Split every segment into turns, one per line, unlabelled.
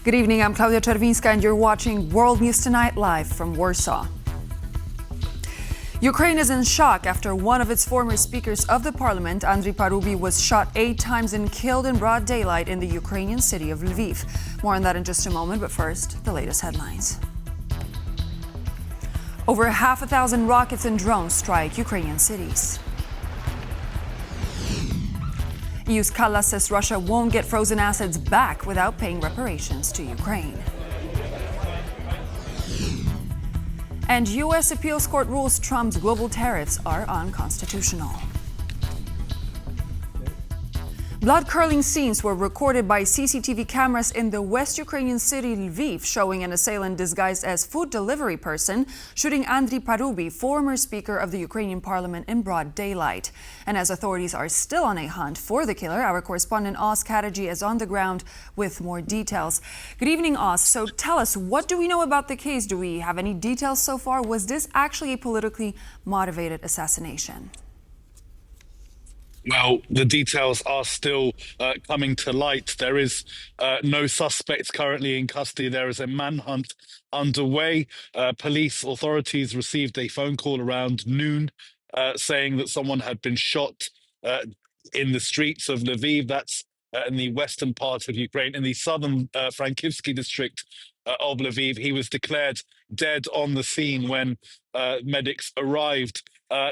Good evening, I'm Klaudia Czerwińska and you're watching World News Tonight live from Warsaw. Ukraine is in shock after one of its former speakers of the parliament, Andriy Parubiy, was shot 8 times and killed in broad daylight in the Ukrainian city of Lviv. More on that in just a moment, but first, the latest headlines. Over 1,000 rockets and drones strike Ukrainian cities. EU's Kallas says Russia won't get frozen assets back without paying reparations to Ukraine. And U.S. appeals court rules Trump's global tariffs are unconstitutional. Blood-curdling scenes were recorded by CCTV cameras in the West Ukrainian city Lviv, showing an assailant disguised as food delivery person shooting Andriy Parubiy, former speaker of the Ukrainian parliament, in broad daylight. And as authorities are still on a hunt for the killer, our correspondent Oz Katerji is on the ground with more details. Good evening, Oz. So tell us, what do we know about the case? Do we have any details so far? Was this actually a politically motivated assassination?
Well, the details are still coming to light. There is no suspects currently in custody. There is a manhunt underway. Police authorities received a phone call around noon saying that someone had been shot in the streets of Lviv. That's in the western part of Ukraine. In the southern Frankivsky district of Lviv, he was declared dead on the scene when medics arrived.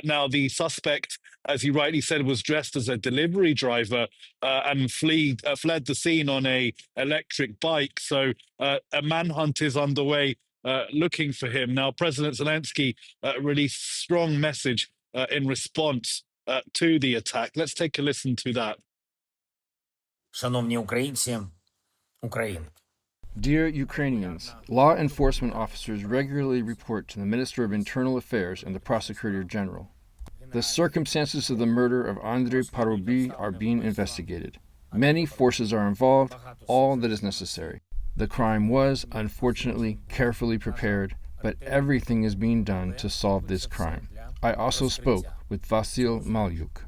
Now, the suspect, as you rightly said, was dressed as a delivery driver and fled the scene on a electric bike. So a manhunt is underway looking for him. Now, President Zelensky released a strong message in response to the attack. Let's take a listen to that.
Шановні українці, Україна.
Dear Ukrainians, law enforcement officers regularly report to the Minister of Internal Affairs and the Prosecutor General. The circumstances of the murder of Andriy Parubiy are being investigated. Many forces are involved, all that is necessary. The crime was, unfortunately, carefully prepared, but everything is being done to solve this crime. I also spoke with Vasyl Malyuk.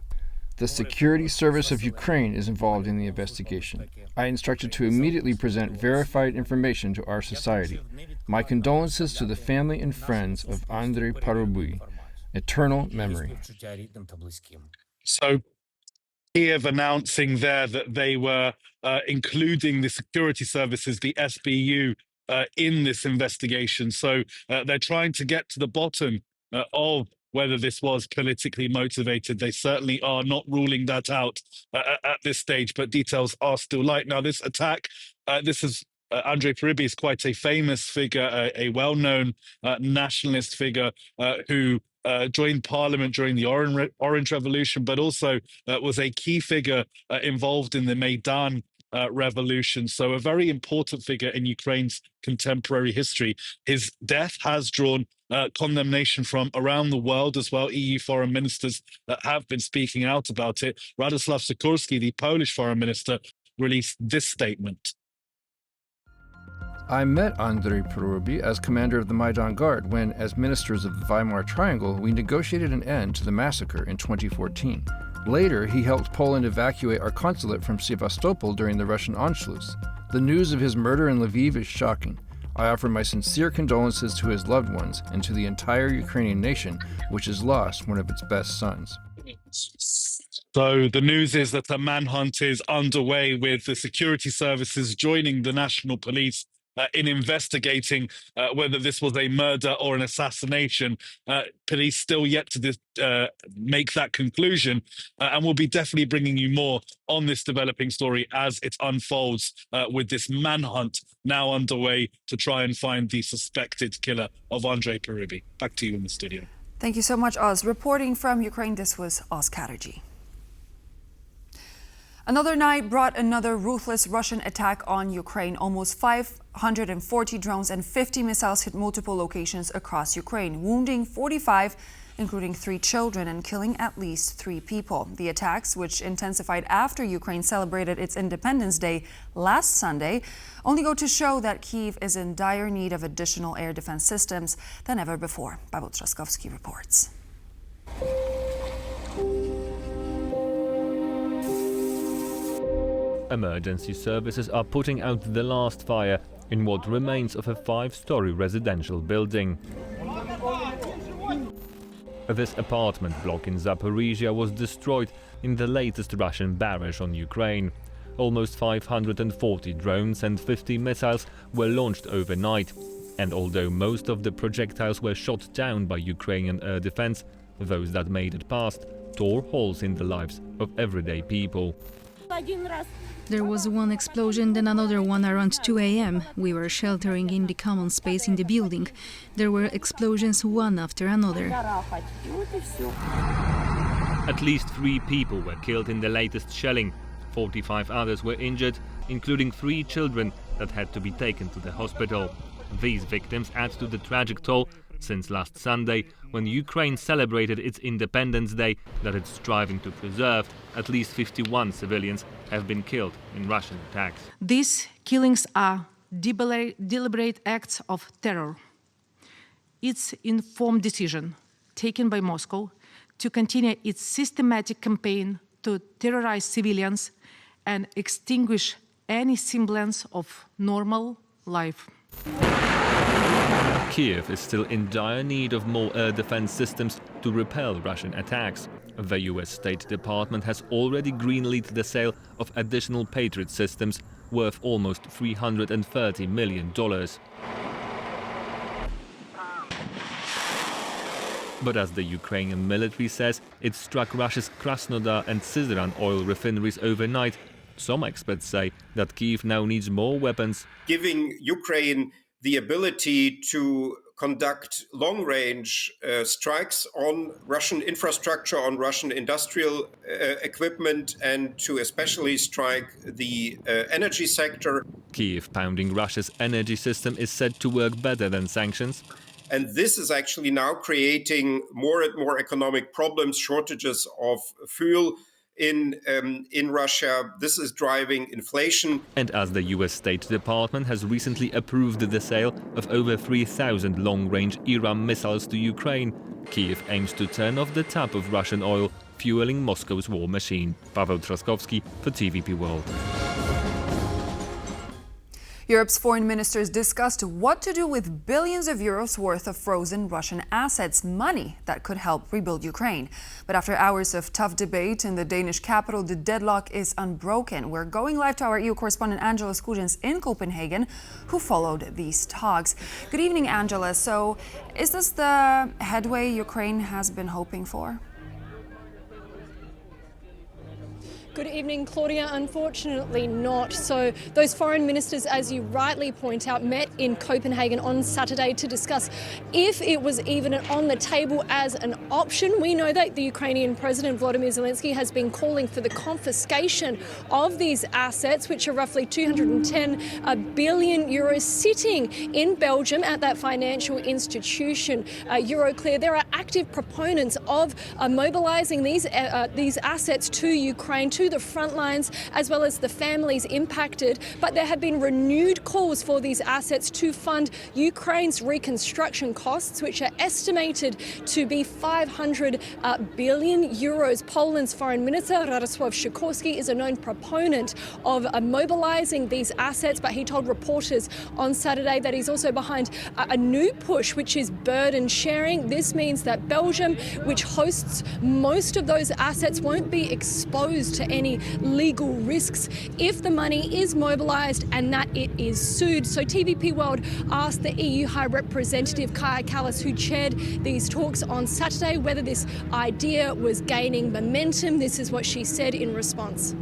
The Security Service of Ukraine is involved in the investigation. I instructed to immediately present verified information to our society. My condolences to the family and friends of Andriy Parubiy. Eternal memory.
So, Kyiv announcing there that they were including the security services, the SBU, in this investigation. So they're trying to get to the bottom of whether this was politically motivated. They certainly are not ruling that out at this stage, but details are still light. Now, this attack, this is Andriy Parubiy is quite a famous figure, a well-known nationalist figure who joined parliament during the Orange Revolution, but also was a key figure involved in the Maidan revolution. So a very important figure in Ukraine's contemporary history. His death has drawn condemnation from around the world as well. EU foreign ministers have been speaking out about it. Radoslaw Sikorski, the Polish foreign minister, released this statement.
I met Andriy Parubiy as commander of the Maidan Guard when, as ministers of the Weimar Triangle, we negotiated an end to the massacre in 2014. Later, he helped Poland evacuate our consulate from Sevastopol during the Russian Anschluss. The news of his murder in Lviv is shocking. I offer my sincere condolences to his loved ones and to the entire Ukrainian nation, which has lost one of its best sons.
So the news is that a manhunt is underway with the security services joining the national police in investigating whether this was a murder or an assassination. Police still yet to make that conclusion, and we'll be definitely bringing you more on this developing story as it unfolds with this manhunt now underway to try and find the suspected killer of Andriy Parubiy. Back to you in the studio.
Thank you so much, Oz. Reporting from Ukraine, this was Oz Katerji. Another night brought another ruthless Russian attack on Ukraine. Almost 540 drones and 50 missiles hit multiple locations across Ukraine, wounding 45, including 3 children, and killing at least 3 people. The attacks, which intensified after Ukraine celebrated its Independence Day last Sunday, only go to show that Kyiv is in dire need of additional air defense systems than ever before. Paweł Trzaskowski reports.
Emergency services are putting out the last fire in what remains of a 5-story residential building. This apartment block in Zaporizhia was destroyed in the latest Russian barrage on Ukraine. Almost 540 drones and 50 missiles were launched overnight. And although most of the projectiles were shot down by Ukrainian air defense, those that made it past tore holes in the lives of everyday people.
There was one explosion, then another one around 2 a.m. We were sheltering in the common space in the building. There were explosions one after another.
At least 3 people were killed in the latest shelling. 45 others were injured, including 3 children that had to be taken to the hospital. These victims add to the tragic toll since last Sunday, when Ukraine celebrated its Independence Day that it's striving to preserve. At least 51 civilians have been killed in Russian attacks.
These killings are deliberate acts of terror. It's informed decision taken by Moscow to continue its systematic campaign to terrorize civilians and extinguish any semblance of normal life.
Kyiv is still in dire need of more air defense systems to repel Russian attacks. The US State Department has already greenlit the sale of additional Patriot systems worth almost $330 million. But as the Ukrainian military says, it struck Russia's Krasnodar and Syzran oil refineries overnight, some experts say that Kyiv now needs more weapons.
Giving Ukraine the ability to conduct long-range strikes on Russian infrastructure, on Russian industrial equipment, and to especially strike the energy sector.
Kyiv pounding Russia's energy system is said to work better than sanctions.
And this is actually now creating more and more economic problems, shortages of fuel in Russia. This is driving inflation.
And as the US State Department has recently approved the sale of over 3,000 long-range Iran missiles to Ukraine, Kyiv aims to turn off the tap of Russian oil, fueling Moscow's war machine. Paweł Trzaskowski for TVP World.
Europe's foreign ministers discussed what to do with billions of euros worth of frozen Russian assets, money that could help rebuild Ukraine. But after hours of tough debate in the Danish capital, the deadlock is unbroken. We're going live to our EU correspondent Angela Skujins in Copenhagen, who followed these talks. Good evening, Angela. So, is this the headway Ukraine has been hoping for?
Good evening, Claudia. Unfortunately not. So those foreign ministers, as you rightly point out, met in Copenhagen on Saturday to discuss if it was even on the table as an option. We know that the Ukrainian President Volodymyr Zelensky has been calling for the confiscation of these assets, which are roughly 210 billion euros sitting in Belgium at that financial institution, Euroclear. There are active proponents of mobilizing these assets to Ukraine, to the front lines, as well as the families impacted. But there have been renewed calls for these assets to fund Ukraine's reconstruction costs, which are estimated to be 500 billion euros. Poland's Foreign Minister Radosław Sikorski is a known proponent of mobilizing these assets, but he told reporters on Saturday that he's also behind a new push, which is burden sharing. This means that Belgium, which hosts most of those assets, won't be exposed to any legal risks if the money is mobilized and that it is sued. So TVP World asked the EU High Representative Kaja Kallas, who chaired these talks on Saturday, whether this idea was gaining momentum. This is what she said in response.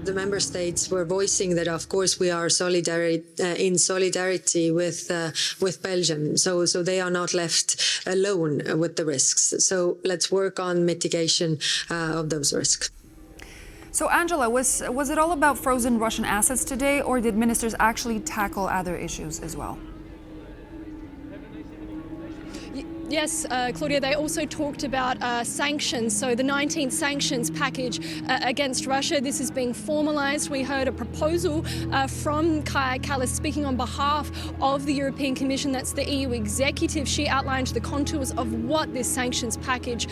The member states were voicing that, of course, we are in solidarity with Belgium. So they are not left alone with the risks. So let's work on mitigation of those risks.
So, Angela, was it all about frozen Russian assets today, or did ministers actually tackle other issues as well?
Yes, Claudia, they also talked about sanctions. So the 19th sanctions package against Russia, this is being formalised. We heard a proposal from Kaja Kallas speaking on behalf of the European Commission. That's the EU executive. She outlined the contours of what this sanctions package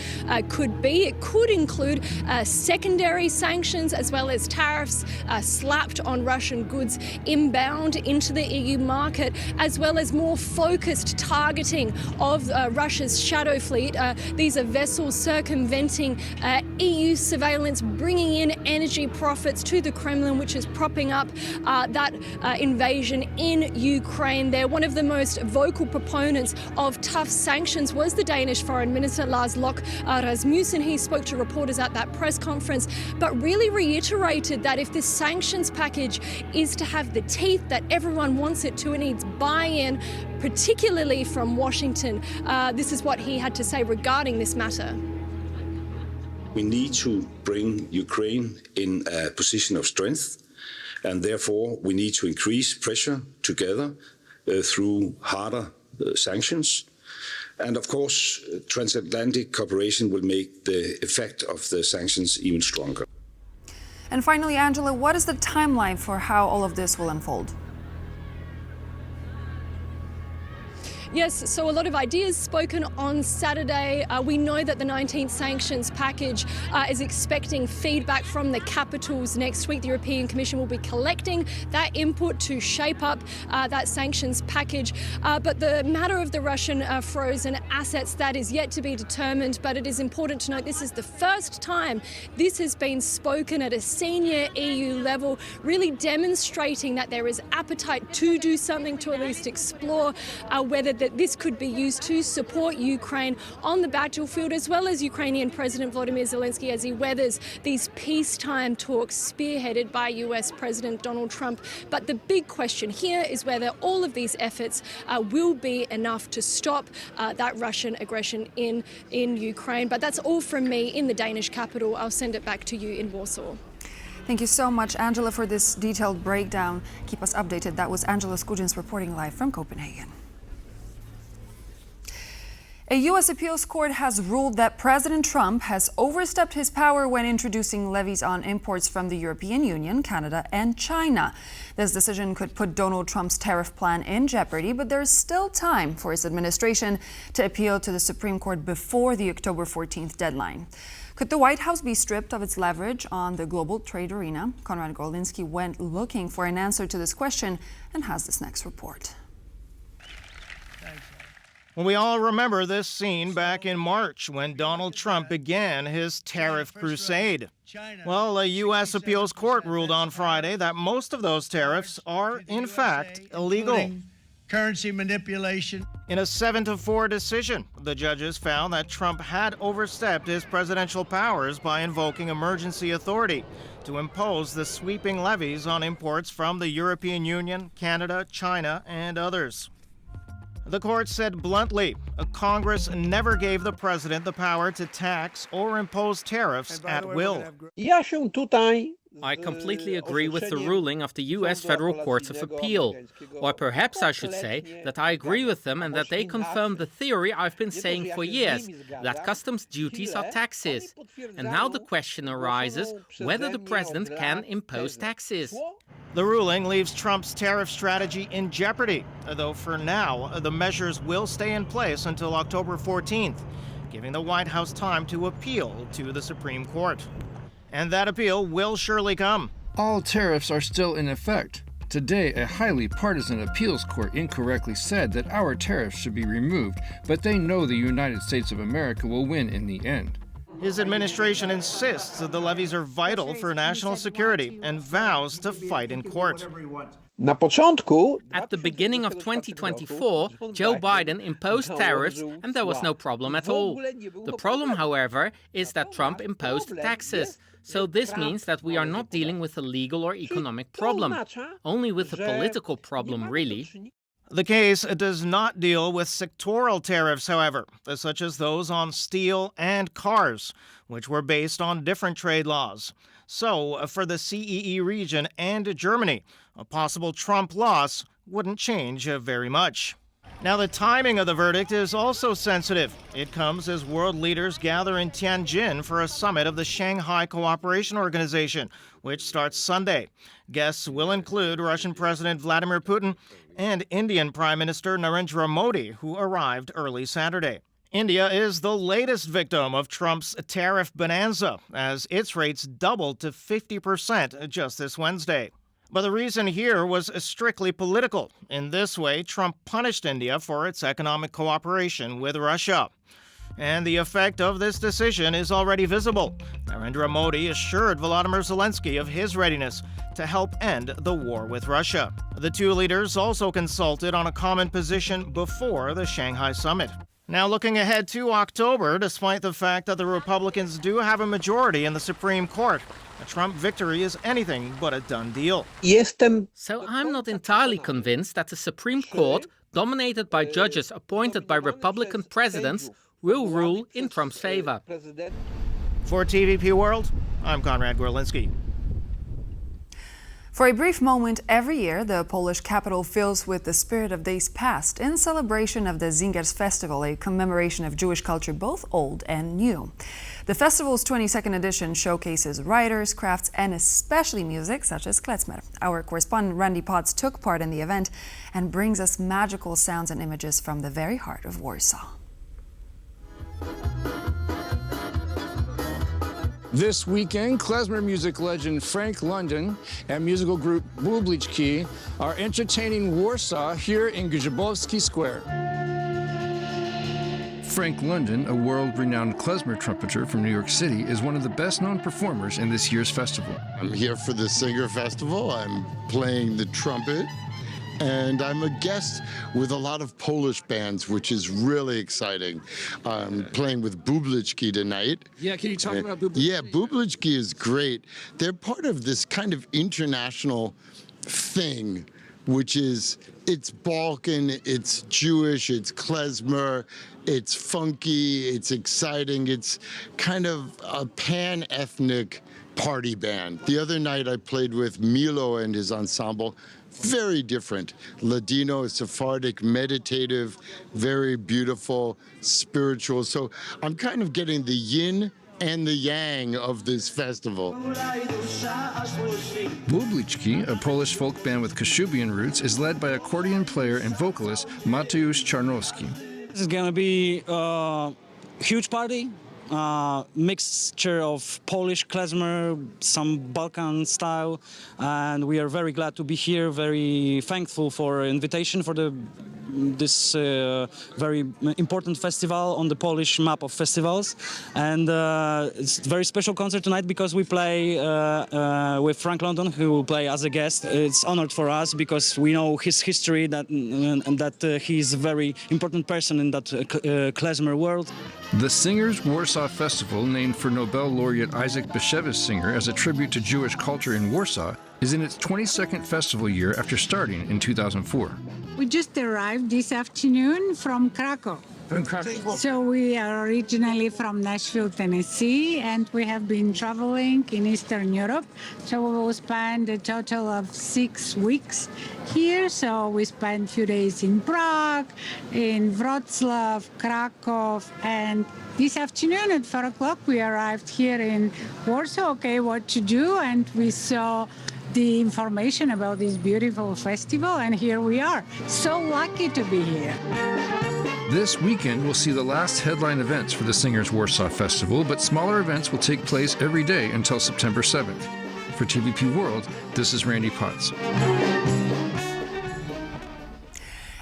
could be. It could include secondary sanctions as well as tariffs slapped on Russian goods inbound into the EU market, as well as more focused targeting of Russia's shadow fleet. These are vessels circumventing EU surveillance, bringing in energy profits to the Kremlin, which is propping up that invasion in Ukraine. They're one of the most vocal proponents of tough sanctions was the Danish Foreign Minister Lars Løkke Rasmussen. He spoke to reporters at that press conference, but really reiterated that if this sanctions package is to have the teeth that everyone wants it to, it needs buy-in, particularly from Washington. This is what he had to say regarding this matter.
We need to bring Ukraine in a position of strength, and therefore we need to increase pressure together through harder sanctions. And of course, transatlantic cooperation will make the effect of the sanctions even stronger.
And finally, Angela, what is the timeline for how all of this will unfold?
Yes, so a lot of ideas spoken on Saturday. We know that the 19th sanctions package is expecting feedback from the capitals next week. The European Commission will be collecting that input to shape up that sanctions package. But the matter of the Russian frozen assets, that is yet to be determined. But it is important to note this is the first time this has been spoken at a senior EU level, really demonstrating that there is appetite to do something, to at least explore whether that this could be used to support Ukraine on the battlefield, as well as Ukrainian President Volodymyr Zelensky as he weathers these peacetime talks spearheaded by US President Donald Trump. But the big question here is whether all of these efforts will be enough to stop that Russian aggression in Ukraine. But that's all from me in the Danish capital. I'll send it back to you in Warsaw.
Thank you so much, Angela, for this detailed breakdown. Keep us updated. That was Angela Skujins reporting live from Copenhagen. A U.S. appeals court has ruled that President Trump has overstepped his power when introducing levies on imports from the European Union, Canada, and China. This decision could put Donald Trump's tariff plan in jeopardy, but there's still time for his administration to appeal to the Supreme Court before the October 14th deadline. Could the White House be stripped of its leverage on the global trade arena? Konrad Gorlinski went looking for an answer to this question and has this next report.
Well, we all remember this scene back in March when Donald Trump began his tariff crusade. Well, a U.S. appeals court ruled on Friday that most of those tariffs are, in fact, illegal.
Currency manipulation.
In a 7-4 decision, the judges found that Trump had overstepped his presidential powers by invoking emergency authority to impose the sweeping levies on imports from the European Union, Canada, China, and others. The court said bluntly, Congress never gave the president the power to tax or impose tariffs at will.
I completely agree with the ruling of the U.S. Federal Courts of Appeal. Or perhaps I should say that I agree with them and that they confirm the theory I've been saying for years, that customs duties are taxes. And now the question arises whether the president can impose taxes.
The ruling leaves Trump's tariff strategy in jeopardy, though for now, the measures will stay in place until October 14th, giving the White House time to appeal to the Supreme Court. And that appeal will surely come.
All tariffs are still in effect. Today, a highly partisan appeals court incorrectly said that our tariffs should be removed, but they know the United States of America will win in the end.
His administration insists that the levies are vital for national security and vows to fight in court.
At the beginning of 2024, Joe Biden imposed tariffs and there was no problem at all. The problem, however, is that Trump imposed taxes. So this means that we are not dealing with a legal or economic problem, only with a political problem, really.
The case does not deal with sectoral tariffs, however, such as those on steel and cars, which were based on different trade laws. So, for the CEE region and Germany, a possible Trump loss wouldn't change very much. Now, the timing of the verdict is also sensitive. It comes as world leaders gather in Tianjin for a summit of the Shanghai Cooperation Organization, which starts Sunday. Guests will include Russian President Vladimir Putin and Indian Prime Minister Narendra Modi, who arrived early Saturday. India is the latest victim of Trump's tariff bonanza, as its rates doubled to 50% just this Wednesday. But the reason here was strictly political. In this way, Trump punished India for its economic cooperation with Russia. And the effect of this decision is already visible. Narendra Modi assured Volodymyr Zelensky of his readiness to help end the war with Russia. The two leaders also consulted on a common position before the Shanghai summit. Now, looking ahead to October, despite the fact that the Republicans do have a majority in the Supreme Court, a Trump victory is anything but a done deal.
So I'm not entirely convinced that the Supreme Court, dominated by judges appointed by Republican presidents, will rule in Trump's favor.
For TVP World, I'm Konrad Gorlinski.
For a brief moment every year, the Polish capital fills with the spirit of days past in celebration of the Zinger's Festival, a commemoration of Jewish culture both old and new. The festival's 22nd edition showcases writers, crafts, and especially music such as klezmer. Our correspondent Randy Potts took part in the event and brings us magical sounds and images from the very heart of Warsaw.
This weekend, klezmer music legend Frank London and musical group Bubliczki are entertaining Warsaw here in Grzybowski Square. Frank London, a world-renowned klezmer trumpeter from New York City, is one of the best-known performers in this year's festival.
I'm here for the Singer Festival. I'm playing the trumpet. And I'm a guest with a lot of Polish bands, which is really exciting. I'm playing with Bubliczki tonight.
Yeah, can you talk about Bubliczki?
Yeah, Bubliczki is great. They're part of this kind of international thing, which is, it's Balkan, it's Jewish, it's klezmer, it's funky, it's exciting, it's kind of a pan-ethnic party band. The other night I played with Milo and his ensemble. Very different. Ladino, Sephardic, meditative, very beautiful, spiritual. So I'm kind of getting the yin and the yang of this festival.
Bubliczki, a Polish folk band with Kashubian roots, is led by accordion player and vocalist Mateusz Czarnowski.
This is going to be a huge party. Mixture of Polish klezmer, some Balkan style, and we are very glad to be here, very thankful for invitation for this very important festival on the Polish map of festivals. And it's a very special concert tonight because we play with Frank London, who will play as a guest. It's honored for us because we know his history and that he's a very important person in that klezmer world.
The Singers Warsaw Festival, named for Nobel laureate Isaac Bashevis Singer as a tribute to Jewish culture in Warsaw, is in its 22nd festival year after starting in 2004.
We just arrived this afternoon from Krakow. So we are originally from Nashville, Tennessee, and we have been traveling in Eastern Europe. So we will spend a total of 6 weeks here. So we spent a few days in Prague, in Wrocław, Krakow, and this afternoon at 4 o'clock we arrived here in Warsaw. Okay, what to do? And we saw the information about this beautiful festival, and here we are. So lucky to be here.
This weekend will see the last headline events for the Singers Warsaw Festival, but smaller events will take place every day until September 7th. For TVP World, this is Randy Potts.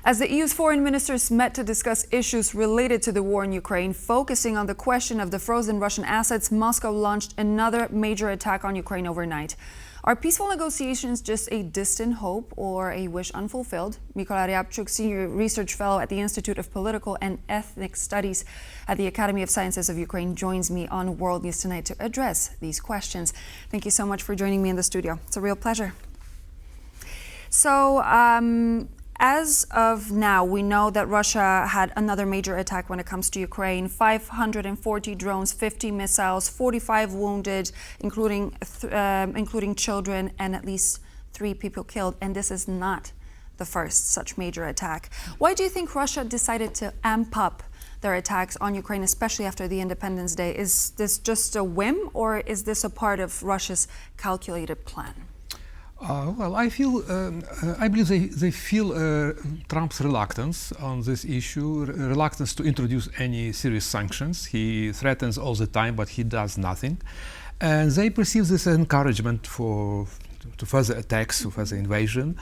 As the EU's foreign ministers met to discuss issues related to the war in Ukraine, focusing on the question of the frozen Russian assets, Moscow launched another major attack on Ukraine overnight. Are peaceful negotiations just a distant hope or a wish unfulfilled? Mikola Ryabczuk, Senior Research Fellow at the Institute of Political and Ethnic Studies at the Academy of Sciences of Ukraine, joins me on World News Tonight to address these questions. Thank you so much for joining me in the studio. It's a real pleasure. So, as of now, we know that Russia had another major attack when it comes to Ukraine. 540 drones, 50 missiles, 45 wounded, including children, and at least 3 people killed. And this is not the first such major attack. Why do you think Russia decided to amp up their attacks on Ukraine, especially after the Independence Day? Is this just a whim, or is this a part of Russia's calculated plan?
Well, I believe they feel Trump's reluctance on this issue, reluctance to introduce any serious sanctions. He threatens all the time, but he does nothing. And they perceive this as encouragement to further attacks, to further invasion.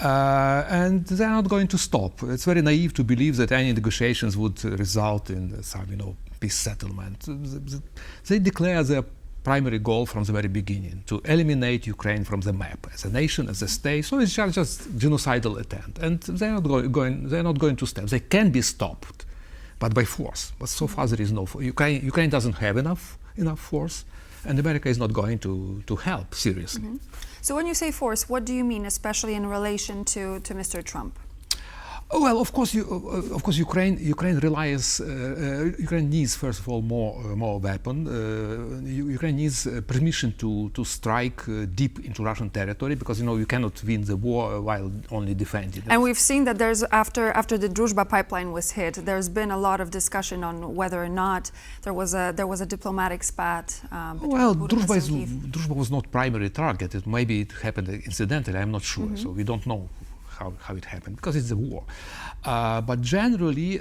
And they're not going to stop. It's very naive to believe that any negotiations would result in some, peace settlement. They declare their primary goal from the very beginning, to eliminate Ukraine from the map as a nation, as a state. So it's just genocidal attempt, and they're not going to stop. They can be stopped, but by force. But so far there is no force. Ukraine doesn't have enough force, and America is not going to help seriously.
Mm-hmm. So when you say force, what do you mean, especially in relation to Mr. Trump?
Well, of course, Ukraine relies. Ukraine needs, first of all, more weapon. Ukraine needs permission to strike deep into Russian territory, because you cannot win the war while only defending it.
And we've seen that there's after the Druzhba pipeline was hit, there's been a lot of discussion on whether or not there was a diplomatic spat.
Well, Druzhba was not primary targeted. Maybe it happened incidentally. I'm not sure. Mm-hmm. So we don't know how it happened, because it's a war. But generally,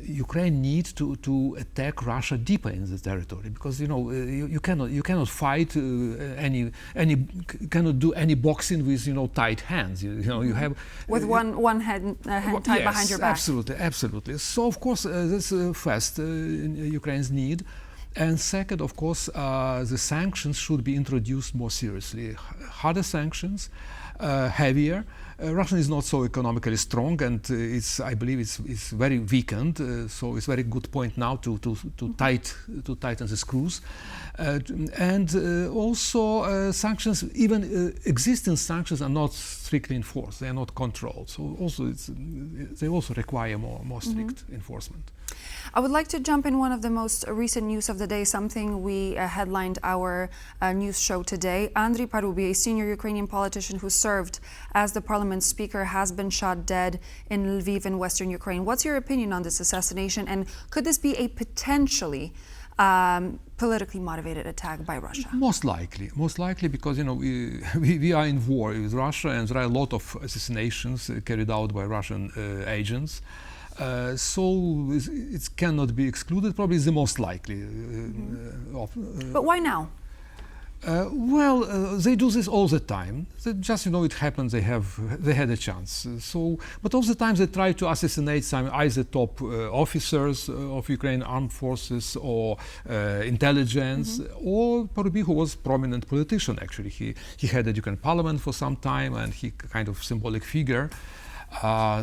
Ukraine needs to attack Russia deeper in the territory, because you cannot fight cannot do any boxing with tight hands. You have
with one hand tied behind your back.
Absolutely. So of course this first Ukraine's need. And second, of course, the sanctions should be introduced more seriously. Harder sanctions, heavier. Russia is not so economically strong, and I believe it's very weakened. So it's a very good point now to tighten the screws. And also sanctions, even existing sanctions, are not strictly enforced. They are not controlled. So also they also require more strict enforcement.
I would like to jump in one of the most recent news of the day, something we headlined our news show today. Andriy Parubiy, a senior Ukrainian politician who served as the parliament speaker, has been shot dead in Lviv in western Ukraine. What's your opinion on this assassination, and could this be a potentially politically motivated attack by Russia? Most likely, because we are in war with Russia, and there are a lot of assassinations carried out by Russian agents. So it cannot be excluded. Probably the most likely. But why now?
Well, they do this all the time. Just it happens. They had a chance. But all the time they try to assassinate some either top officers of Ukrainian armed forces or intelligence, or Parubiy, who was a prominent politician. Actually, he had the Ukrainian parliament for some time, and he kind of symbolic figure.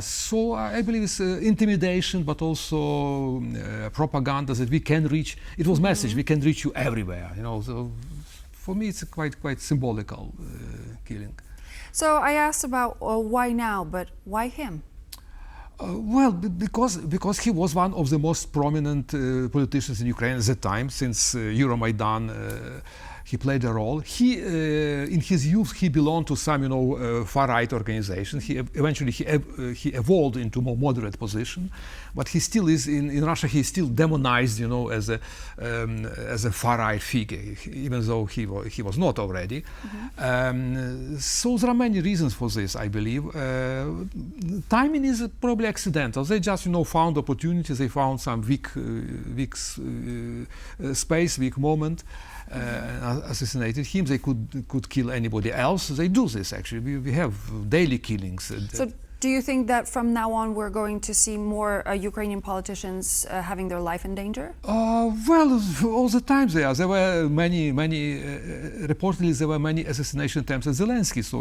So I believe it's intimidation, but also propaganda that we can reach. It was message we can reach you everywhere. So for me, it's a quite symbolical killing.
So I asked about why now, but why him?
Well, because he was one of the most prominent politicians in Ukraine at the time, since Euromaidan. He played a role. In his youth, he belonged to some, far-right organization. He evolved into a more moderate position, but he still is in Russia. He is still demonized, as a far-right figure, even though he was not already. So there are many reasons for this, I believe. Timing is probably accidental. They just, found opportunities. They found some weak space, weak moment. Assassinated him. They could kill anybody else. They do this actually. We have daily killings.
So do you think that from now on we're going to see more Ukrainian politicians having their life in danger?
Well, all the time there were many. Reportedly, there were many assassination attempts at Zelensky. So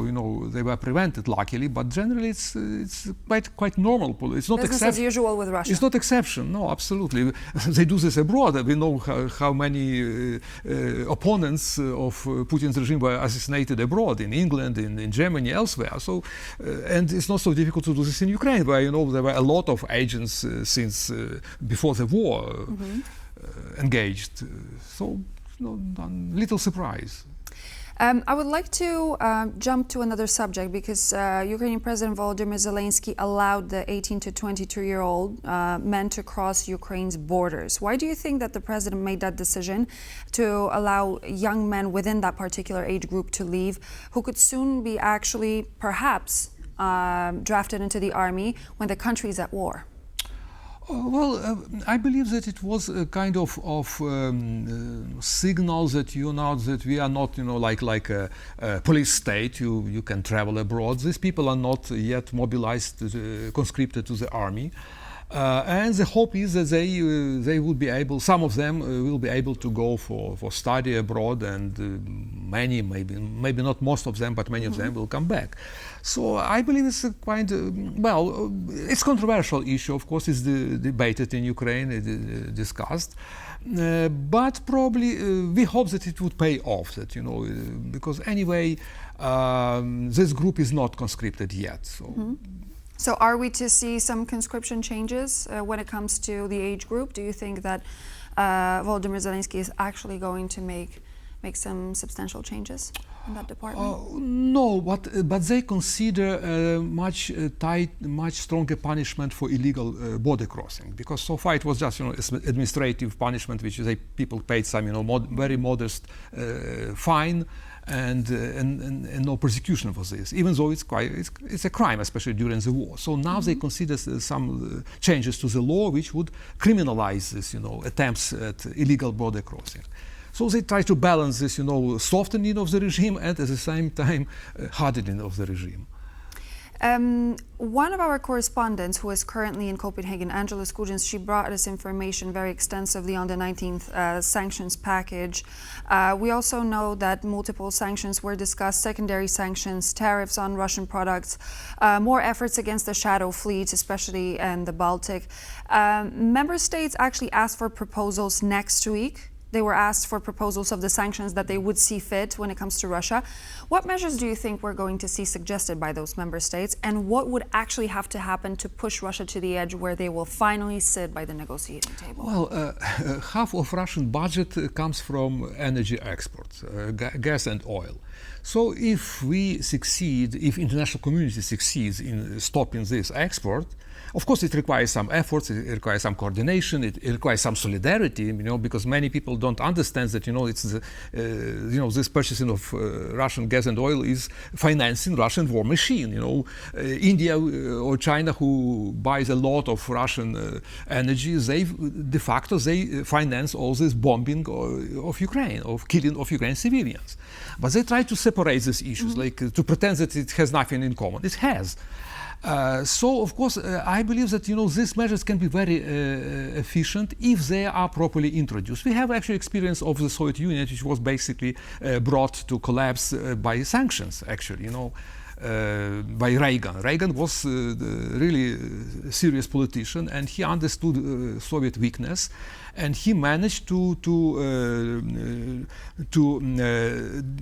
they were prevented, luckily. But generally, it's quite normal. It's not
business as usual with Russia.
It's not exception. No, absolutely. They do this abroad. We know how many opponents of Putin's regime were assassinated abroad, in England, in Germany, elsewhere. So, and it's not so difficult to do this in Ukraine, where there were a lot of agents since before the war engaged. So little surprise.
I would like to jump to another subject because Ukrainian President Volodymyr Zelensky allowed the 18 to 22-year-old men to cross Ukraine's borders. Why do you think that the president made that decision to allow young men within that particular age group to leave, who could soon be actually, perhaps, drafted into the army when the country is at war?
I believe that it was a kind of signal that that we are not like a police state. You can travel abroad. These people are not yet mobilized, conscripted to the army. And the hope is that they will be able, some of them will be able to go for study abroad, and many, maybe not most of them, but many of them will come back. So I believe it's a quite, it's controversial issue, of course. It's debated in Ukraine, discussed. But probably we hope that it would pay off, that, because anyway, this group is not conscripted yet. So.
So are we to see some conscription changes when it comes to the age group? Do you think that Volodymyr Zelensky is actually going to make some substantial changes in that department?
No, but they consider much stronger punishment for illegal border crossing, because so far it was just administrative punishment, which is people paid some very modest fine. And no persecution for this, even though it's a crime, especially during the war. So now they consider some changes to the law which would criminalize this, attempts at illegal border crossing. So they try to balance this, softening of the regime and at the same time hardening of the regime.
One of our correspondents who is currently in Copenhagen, Angela Skujins, she brought us information very extensively on the 19th sanctions package. We also know that multiple sanctions were discussed, secondary sanctions, tariffs on Russian products, more efforts against the shadow fleets, especially in the Baltic. Member states actually asked for proposals next week. They were asked for proposals of the sanctions that they would see fit when it comes to Russia. What measures do you think we're going to see suggested by those member states, and what would actually have to happen to push Russia to the edge where they will finally sit by the negotiating table?
Well, half of Russian budget comes from energy exports, gas and oil. So if we succeed, if international community succeeds in stopping this export, of course, it requires some efforts, it requires some coordination, it requires some solidarity, because many people don't understand that, it's this purchasing of Russian gas and oil is financing Russian war machine. India or China, who buys a lot of Russian energy, they de facto finance all this bombing of Ukraine, of killing of Ukrainian civilians. But they try to separate these issues, like to pretend that it has nothing in common. It has. So, of course, I believe that these measures can be very efficient if they are properly introduced. We have actually experience of the Soviet Union, which was basically brought to collapse by sanctions, actually, by Reagan. Reagan was really a serious politician, and he understood Soviet weakness, and he managed to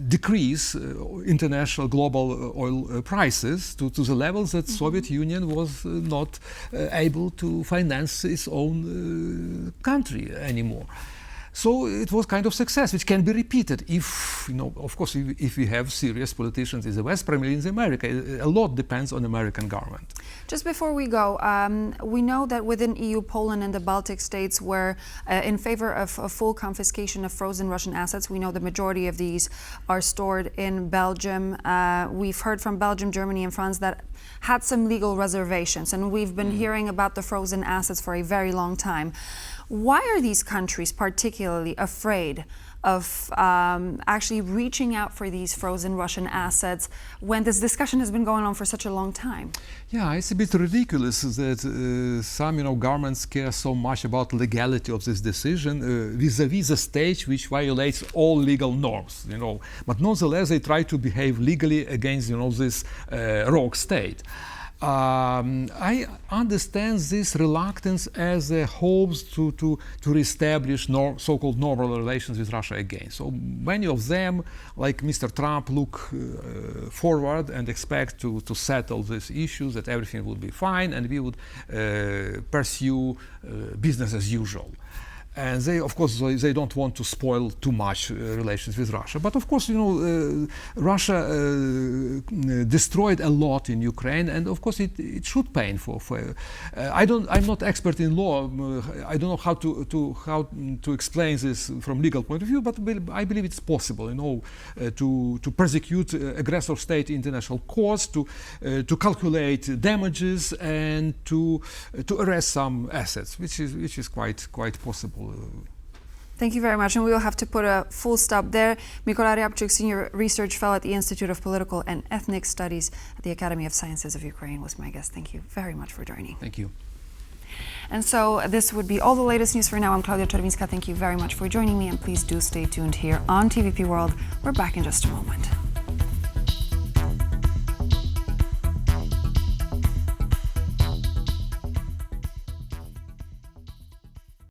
decrease international global oil prices to the levels that Soviet Union was not able to finance its own country anymore. So it was kind of success, which can be repeated if, of course, if we have serious politicians in the West, primarily in America. A lot depends on the American government.
Just before we go, we know that within EU, Poland and the Baltic states were in favor of a full confiscation of frozen Russian assets. We know the majority of these are stored in Belgium. We've heard from Belgium, Germany and France that had some legal reservations, and we've been hearing about the frozen assets for a very long time. Why are these countries particularly afraid of actually reaching out for these frozen Russian assets when this discussion has been going on for such a long time?
Yeah, it's a bit ridiculous that some governments care so much about legality of this decision vis-a-vis a state which violates all legal norms, But nonetheless, they try to behave legally against, this rogue state. I understand this reluctance as a hopes to reestablish so-called normal relations with Russia again. So many of them, like Mr. Trump, look forward and expect to settle these issues, that everything would be fine and we would pursue business as usual. And they, of course, they don't want to spoil too much relations with Russia. But of course, Russia destroyed a lot in Ukraine, and of course, it should pay for. I'm not expert in law. I don't know how to explain this from legal point of view. But I believe it's possible, to prosecute aggressor state in international courts, to calculate damages, and to arrest some assets, which is quite possible.
Thank you very much, and we will have to put a full stop there. Mykola Ryabchuk, Senior Research Fellow at the Institute of Political and Ethnic Studies at the Academy of Sciences of Ukraine, was my guest. Thank you very much for joining.
Thank you.
And so this would be all the latest news for now. I'm Claudia Czerwińska. Thank you very much for joining me, and please do stay tuned here on TVP World. We're back in just a moment.